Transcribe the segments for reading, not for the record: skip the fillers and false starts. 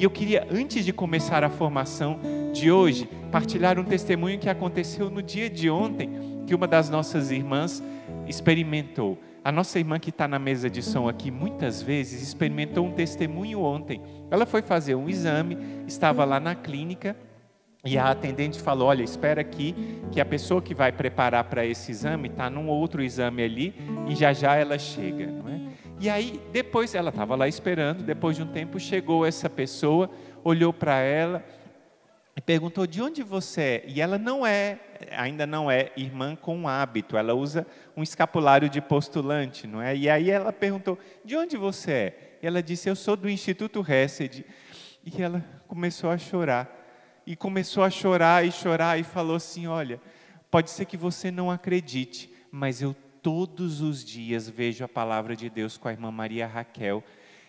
E eu queria, antes de começar a formação de hoje, partilhar um testemunho que aconteceu no dia de ontem, que uma das nossas irmãs experimentou. A nossa irmã que está na mesa de som aqui, muitas vezes experimentou um testemunho ontem. Ela foi fazer um exame, estava lá na clínica, e a atendente falou, olha, espera aqui, que a pessoa que vai preparar para esse exame está num outro exame ali, e já já ela chega, não é? E aí, depois, ela estava lá esperando, depois de um tempo chegou essa pessoa, olhou para ela e perguntou, de onde você é? E ela ainda não é irmã com hábito, ela usa um escapulário de postulante, não é? E aí ela perguntou, de onde você é? E ela disse, eu sou do Instituto Hesed. E ela começou a chorar. E começou a chorar e falou assim, olha, pode ser que você não acredite, mas eu todos os dias vejo a palavra de Deus com a irmã Maria Raquel,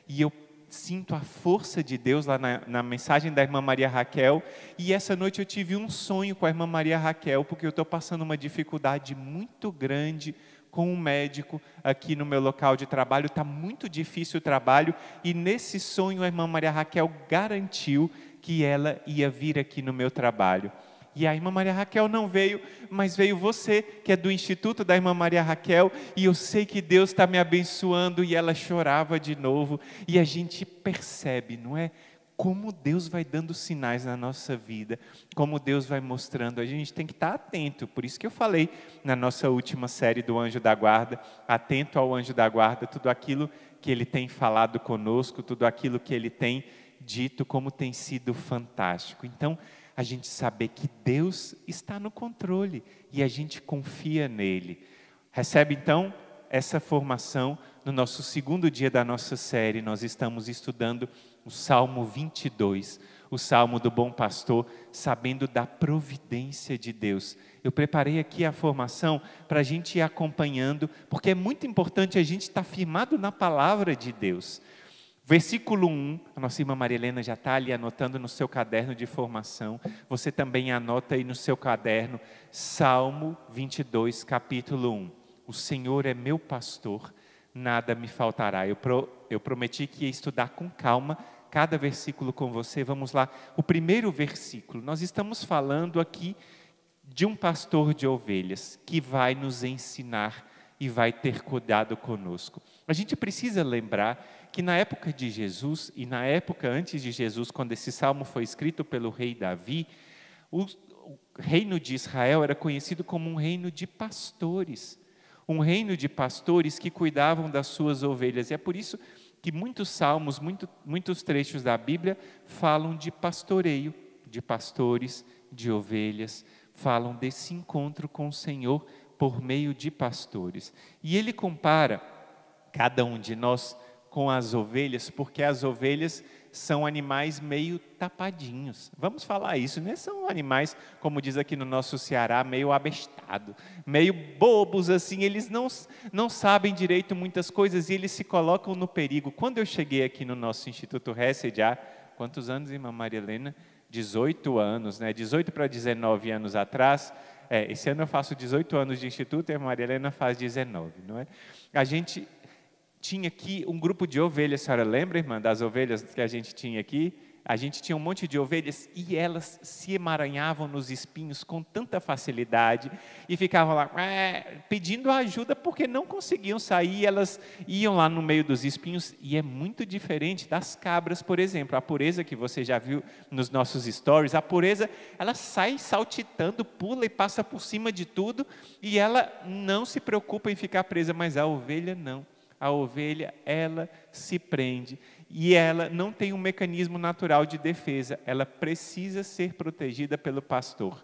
e eu sinto a força de Deus lá na mensagem da irmã Maria Raquel, e essa noite eu tive um sonho com a irmã Maria Raquel, porque eu estou passando uma dificuldade muito grande com um médico aqui no meu local de trabalho, está muito difícil o trabalho, e nesse sonho a irmã Maria Raquel garantiu que ela ia vir aqui no meu trabalho. E a irmã Maria Raquel não veio, mas veio você, que é do Instituto da irmã Maria Raquel, e eu sei que Deus está me abençoando, e ela chorava de novo, e a gente percebe, não é? Como Deus vai dando sinais na nossa vida, como Deus vai mostrando, a gente tem que estar atento, por isso que eu falei na nossa última série do Anjo da Guarda, atento ao Anjo da Guarda, tudo aquilo que Ele tem falado conosco, tudo aquilo que Ele tem dito, como tem sido fantástico. Então, a gente saber que Deus está no controle e a gente confia nele. Recebe então essa formação no nosso segundo dia da nossa série. Nós estamos estudando o Salmo 22, o Salmo do Bom Pastor, sabendo da providência de Deus. Eu preparei aqui a formação para a gente ir acompanhando, porque é muito importante a gente estar firmado na palavra de Deus. Versículo 1, a nossa irmã Maria Helena já está ali anotando no seu caderno de formação, você também anota aí no seu caderno, Salmo 22, capítulo 1, o Senhor é meu pastor, nada me faltará. Eu prometi que ia estudar com calma cada versículo com você. Vamos lá, o primeiro versículo, nós estamos falando aqui de um pastor de ovelhas, que vai nos ensinar e vai ter cuidado conosco. A gente precisa lembrar que na época de Jesus, e na época antes de Jesus, quando esse salmo foi escrito pelo rei Davi, o reino de Israel era conhecido como um reino de pastores. Um reino de pastores que cuidavam das suas ovelhas. E é por isso que muitos salmos, muitos trechos da Bíblia falam de pastoreio, de pastores, de ovelhas, falam desse encontro com o Senhor por meio de pastores. E ele compara cada um de nós com as ovelhas, porque as ovelhas são animais meio tapadinhos. Vamos falar isso, né? São animais, como diz aqui no nosso Ceará, meio abestados, meio bobos assim, eles não sabem direito muitas coisas e eles se colocam no perigo. Quando eu cheguei aqui no nosso Instituto Hesed, há quantos anos, irmã Maria Helena? 18 anos, né? 18 para 19 anos atrás, esse ano eu faço 18 anos de Instituto e a Maria Helena faz 19, não é? A gente tinha aqui um grupo de ovelhas, a senhora lembra, irmã, das ovelhas que a gente tinha aqui? A gente tinha um monte de ovelhas e elas se emaranhavam nos espinhos com tanta facilidade e ficavam lá pedindo ajuda porque não conseguiam sair, elas iam lá no meio dos espinhos e é muito diferente das cabras, por exemplo. A pureza que você já viu nos nossos stories, a pureza, ela sai saltitando, pula e passa por cima de tudo e ela não se preocupa em ficar presa, mas a ovelha não. A ovelha, ela se prende e ela não tem um mecanismo natural de defesa, ela precisa ser protegida pelo pastor.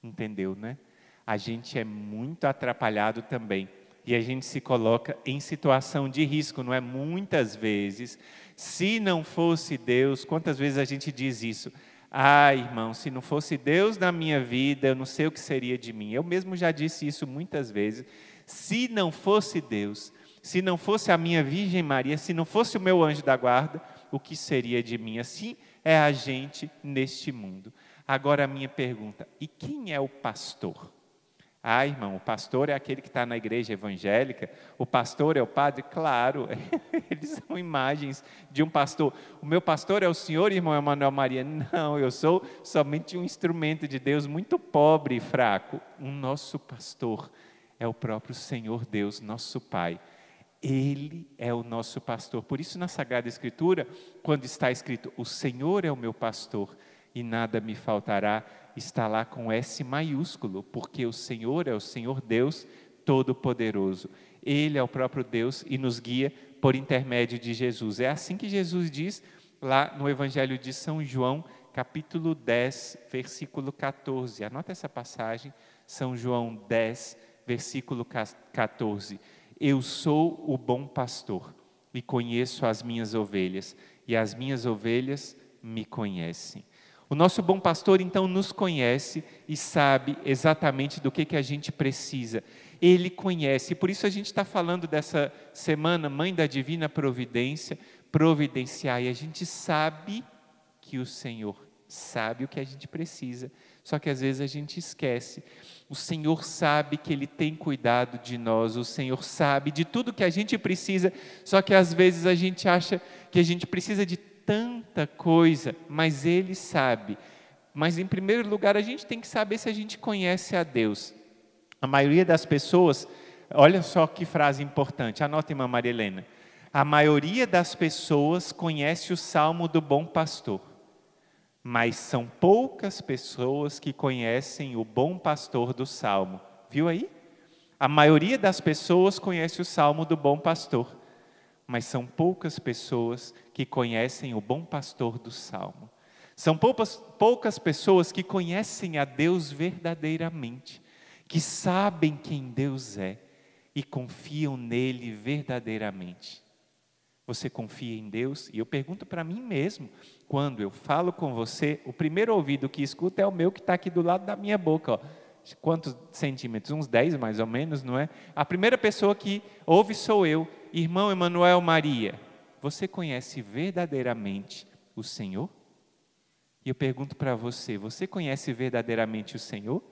Entendeu, né? A gente é muito atrapalhado também e a gente se coloca em situação de risco, não é? Muitas vezes, se não fosse Deus, quantas vezes a gente diz isso? Ah, irmão, se não fosse Deus na minha vida, eu não sei o que seria de mim. Eu mesmo já disse isso muitas vezes. Se não fosse Deus, se não fosse a minha Virgem Maria, se não fosse o meu anjo da guarda, o que seria de mim? Assim é a gente neste mundo. Agora a minha pergunta, e quem é o pastor? Ah, irmão, o pastor é aquele que está na igreja evangélica, o pastor é o padre? Claro, eles são imagens de um pastor. O meu pastor é o senhor, irmão Emanuel Maria? Não, eu sou somente um instrumento de Deus muito pobre e fraco. O nosso pastor é o próprio Senhor Deus, nosso Pai. Ele é o nosso pastor. Por isso, na Sagrada Escritura, quando está escrito, o Senhor é o meu pastor e nada me faltará, está lá com S maiúsculo, porque o Senhor é o Senhor Deus Todo-Poderoso. Ele é o próprio Deus e nos guia por intermédio de Jesus. É assim que Jesus diz lá no Evangelho de São João, capítulo 10, versículo 14. Anota essa passagem, São João 10, versículo 14. Eu sou o bom pastor e conheço as minhas ovelhas, e as minhas ovelhas me conhecem. O nosso bom pastor, então, nos conhece e sabe exatamente do que a gente precisa. Ele conhece, por isso a gente está falando dessa semana, Mãe da Divina Providência, providenciar, e a gente sabe que o Senhor sabe o que a gente precisa, só que às vezes a gente esquece. O Senhor sabe que Ele tem cuidado de nós, o Senhor sabe de tudo que a gente precisa, só que às vezes a gente acha que a gente precisa de tanta coisa, mas Ele sabe. Mas em primeiro lugar a gente tem que saber se a gente conhece a Deus. A maioria das pessoas, olha só que frase importante, anota, irmã Maria Helena. A maioria das pessoas conhece o Salmo do Bom Pastor, mas são poucas pessoas que conhecem o Bom Pastor do Salmo. Viu aí? A maioria das pessoas conhece o Salmo do Bom Pastor, mas são poucas pessoas que conhecem o bom pastor do Salmo. São poucas pessoas que conhecem a Deus verdadeiramente, que sabem quem Deus é e confiam nele verdadeiramente. Você confia em Deus? E eu pergunto para mim mesmo, quando eu falo com você, o primeiro ouvido que escuta é o meu que está aqui do lado da minha boca, ó. Quantos centímetros? Uns 10 mais ou menos, não é? A primeira pessoa que ouve sou eu. Irmão Emanuel Maria, você conhece verdadeiramente o Senhor? E eu pergunto para você, você conhece verdadeiramente o Senhor?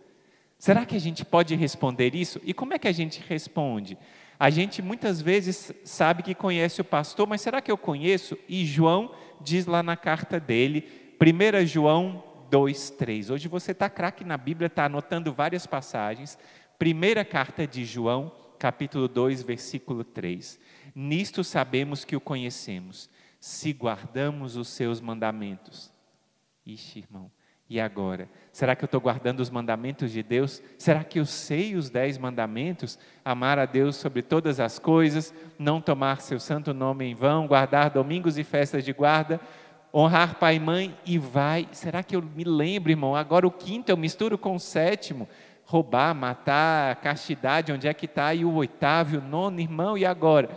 Será que a gente pode responder isso? E como é que a gente responde? A gente muitas vezes sabe que conhece o pastor, mas será que eu conheço? E João diz lá na carta dele, 1 João 2:3. Hoje você está craque na Bíblia, está anotando várias passagens. Primeira carta de João, capítulo 2, versículo 3. Nisto sabemos que o conhecemos, se guardamos os seus mandamentos. Ixi, irmão, e agora? Será que eu estou guardando os mandamentos de Deus? Será que eu sei os 10 mandamentos? Amar a Deus sobre todas as coisas, não tomar seu santo nome em vão, guardar domingos e festas de guarda, honrar pai e mãe e vai. Será que eu me lembro, irmão? Agora o 5º eu misturo com o 7º. Roubar, matar, castidade, onde é que está? E o 8º, o 9º, irmão, e agora?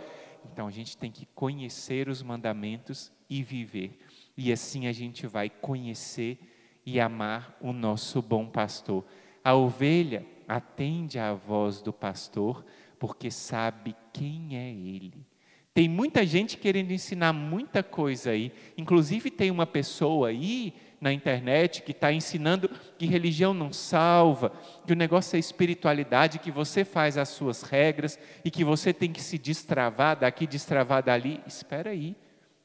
Então a gente tem que conhecer os mandamentos e viver. E assim a gente vai conhecer e amar o nosso bom pastor. A ovelha atende à voz do pastor porque sabe quem é ele. Tem muita gente querendo ensinar muita coisa aí, inclusive tem uma pessoa aí na internet que está ensinando que religião não salva, que o negócio é espiritualidade, que você faz as suas regras e que você tem que se destravar daqui, destravar dali. Espera aí,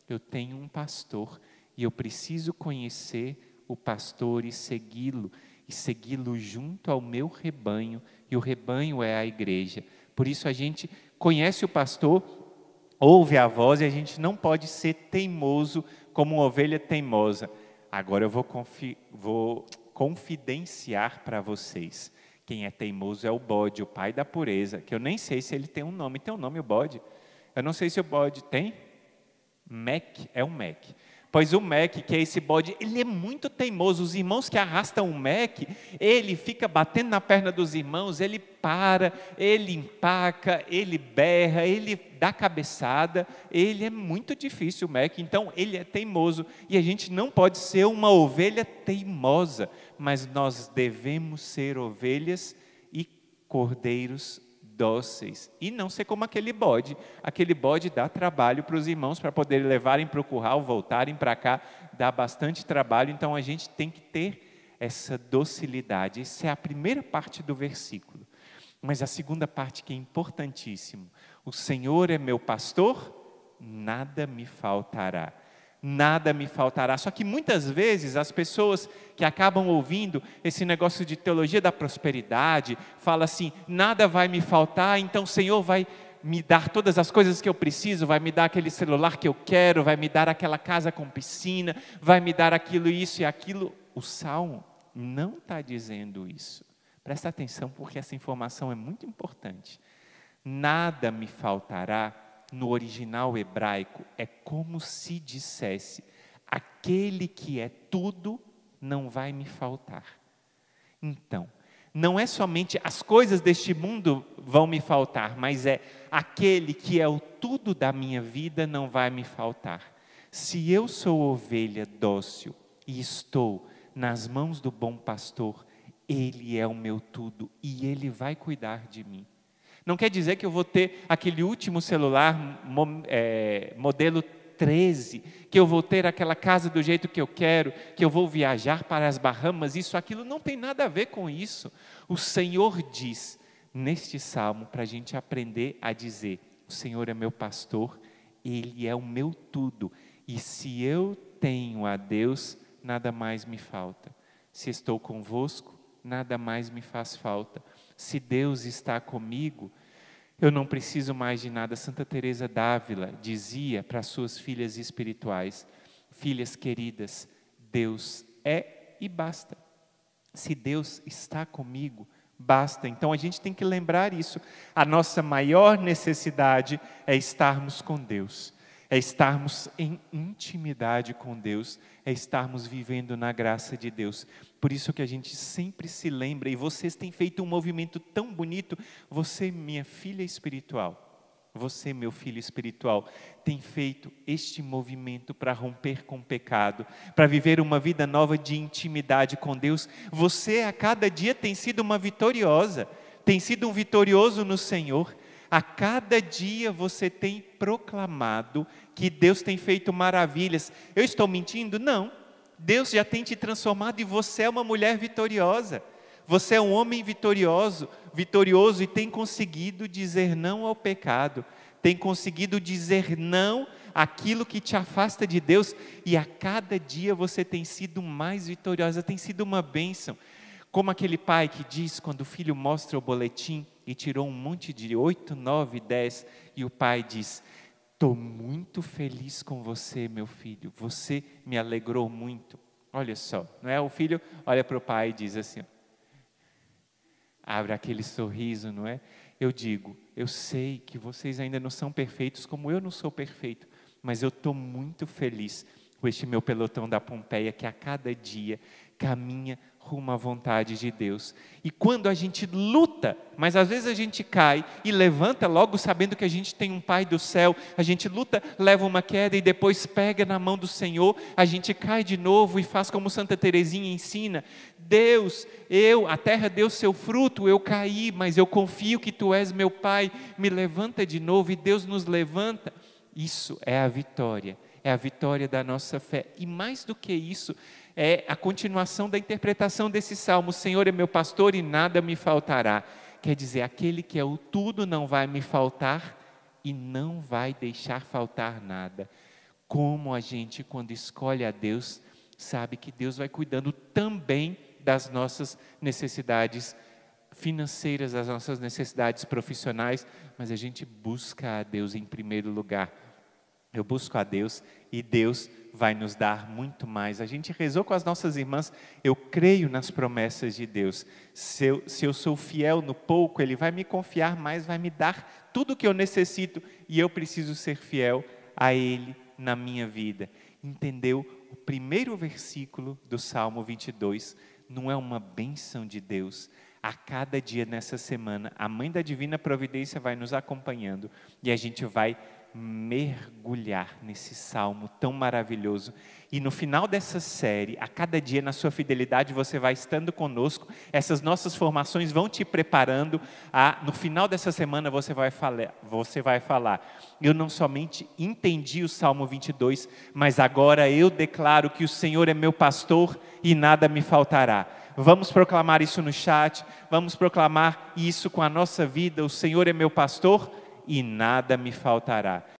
eu tenho um pastor e eu preciso conhecer o pastor e segui-lo junto ao meu rebanho, e o rebanho é a igreja. Por isso a gente conhece o pastor, ouve a voz, e a gente não pode ser teimoso como uma ovelha teimosa. Agora eu vou confidenciar para vocês. Quem é teimoso é o bode, o pai da pureza, que eu nem sei se ele tem um nome. Tem um nome o bode? Eu não sei se o bode tem. Mec, é um Mec. Pois o Mec, que é esse bode, ele é muito teimoso. Os irmãos que arrastam o Mec, ele fica batendo na perna dos irmãos, ele para, ele empaca, ele berra, ele dá cabeçada. Ele é muito difícil, o Mec. Então, ele é teimoso. E a gente não pode ser uma ovelha teimosa, mas nós devemos ser ovelhas e cordeiros dóceis, e não ser como aquele bode. Aquele bode dá trabalho para os irmãos, para poder levarem para o curral, voltarem para cá, dá bastante trabalho. Então a gente tem que ter essa docilidade. Essa é a primeira parte do versículo. Mas a segunda parte que é importantíssimo: o Senhor é meu pastor, nada me faltará. Nada me faltará. Só que muitas vezes as pessoas que acabam ouvindo esse negócio de teologia da prosperidade, falam assim: nada vai me faltar, então o Senhor vai me dar todas as coisas que eu preciso, vai me dar aquele celular que eu quero, vai me dar aquela casa com piscina, vai me dar aquilo, isso e aquilo. O Salmo não está dizendo isso. Presta atenção, porque essa informação é muito importante. Nada me faltará, no original hebraico, é como se dissesse: aquele que é tudo não vai me faltar. Então, não é somente as coisas deste mundo vão me faltar, mas é aquele que é o tudo da minha vida não vai me faltar. Se eu sou ovelha dócil e estou nas mãos do bom pastor, Ele é o meu tudo e Ele vai cuidar de mim. Não quer dizer que eu vou ter aquele último celular, modelo 13, que eu vou ter aquela casa do jeito que eu quero, que eu vou viajar para as Bahamas, isso, aquilo, não tem nada a ver com isso. O Senhor diz, neste salmo, para a gente aprender a dizer: o Senhor é meu pastor, Ele é o meu tudo, e se eu tenho a Deus, nada mais me falta. Se estou convosco, nada mais me faz falta. Se Deus está comigo, eu não preciso mais de nada. Santa Teresa d'Ávila dizia para suas filhas espirituais: filhas queridas, Deus é e basta. Se Deus está comigo, basta. Então a gente tem que lembrar isso. A nossa maior necessidade é estarmos com Deus, é estarmos em intimidade com Deus, é estarmos vivendo na graça de Deus. Por isso que a gente sempre se lembra, e vocês têm feito um movimento tão bonito. Você, minha filha espiritual, você, meu filho espiritual, tem feito este movimento para romper com o pecado, para viver uma vida nova de intimidade com Deus. Você a cada dia tem sido uma vitoriosa, tem sido um vitorioso no Senhor. A cada dia você tem proclamado que Deus tem feito maravilhas. Eu estou mentindo? Não. Deus já tem te transformado e você é uma mulher vitoriosa. Você é um homem vitorioso e tem conseguido dizer não ao pecado. Tem conseguido dizer não àquilo que te afasta de Deus. E a cada dia você tem sido mais vitoriosa, tem sido uma bênção. Como aquele pai que diz, quando o filho mostra o boletim e tirou um monte de 8, 9, 10, e o pai diz: estou muito feliz com você, meu filho, você me alegrou muito. Olha só, não é? O filho olha para o pai e diz assim, abre aquele sorriso, não é? Eu digo: eu sei que vocês ainda não são perfeitos como eu não sou perfeito, mas eu estou muito feliz com este meu pelotão da Pompeia, que a cada dia caminha rumo à vontade de Deus. E quando a gente luta, mas às vezes a gente cai e levanta logo sabendo que a gente tem um Pai do céu, a gente luta, leva uma queda e depois pega na mão do Senhor, a gente cai de novo e faz como Santa Teresinha ensina: Deus, a terra deu seu fruto, eu caí, mas eu confio que Tu és meu Pai, me levanta de novo, e Deus nos levanta. Isso é a vitória da nossa fé. E mais do que isso, é a continuação da interpretação desse salmo: o Senhor é meu pastor e nada me faltará. Quer dizer, aquele que é o tudo não vai me faltar e não vai deixar faltar nada. Como a gente, quando escolhe a Deus, sabe que Deus vai cuidando também das nossas necessidades financeiras, das nossas necessidades profissionais, mas a gente busca a Deus em primeiro lugar. Eu busco a Deus e Deus vai nos dar muito mais. A gente rezou com as nossas irmãs: eu creio nas promessas de Deus. Se eu sou fiel no pouco, Ele vai me confiar mais, vai me dar tudo o que eu necessito, e eu preciso ser fiel a Ele na minha vida. Entendeu? O primeiro versículo do Salmo 22 não é uma bênção de Deus? A cada dia nessa semana, a Mãe da Divina Providência vai nos acompanhando e a gente vai mergulhar nesse salmo tão maravilhoso. E no final dessa série, a cada dia na sua fidelidade, você vai estando conosco, essas nossas formações vão te preparando no final dessa semana você vai falar: eu não somente entendi o Salmo 22, mas agora eu declaro que o Senhor é meu pastor e nada me faltará. Vamos proclamar isso no chat, vamos proclamar isso com a nossa vida. O Senhor é meu pastor e nada me faltará.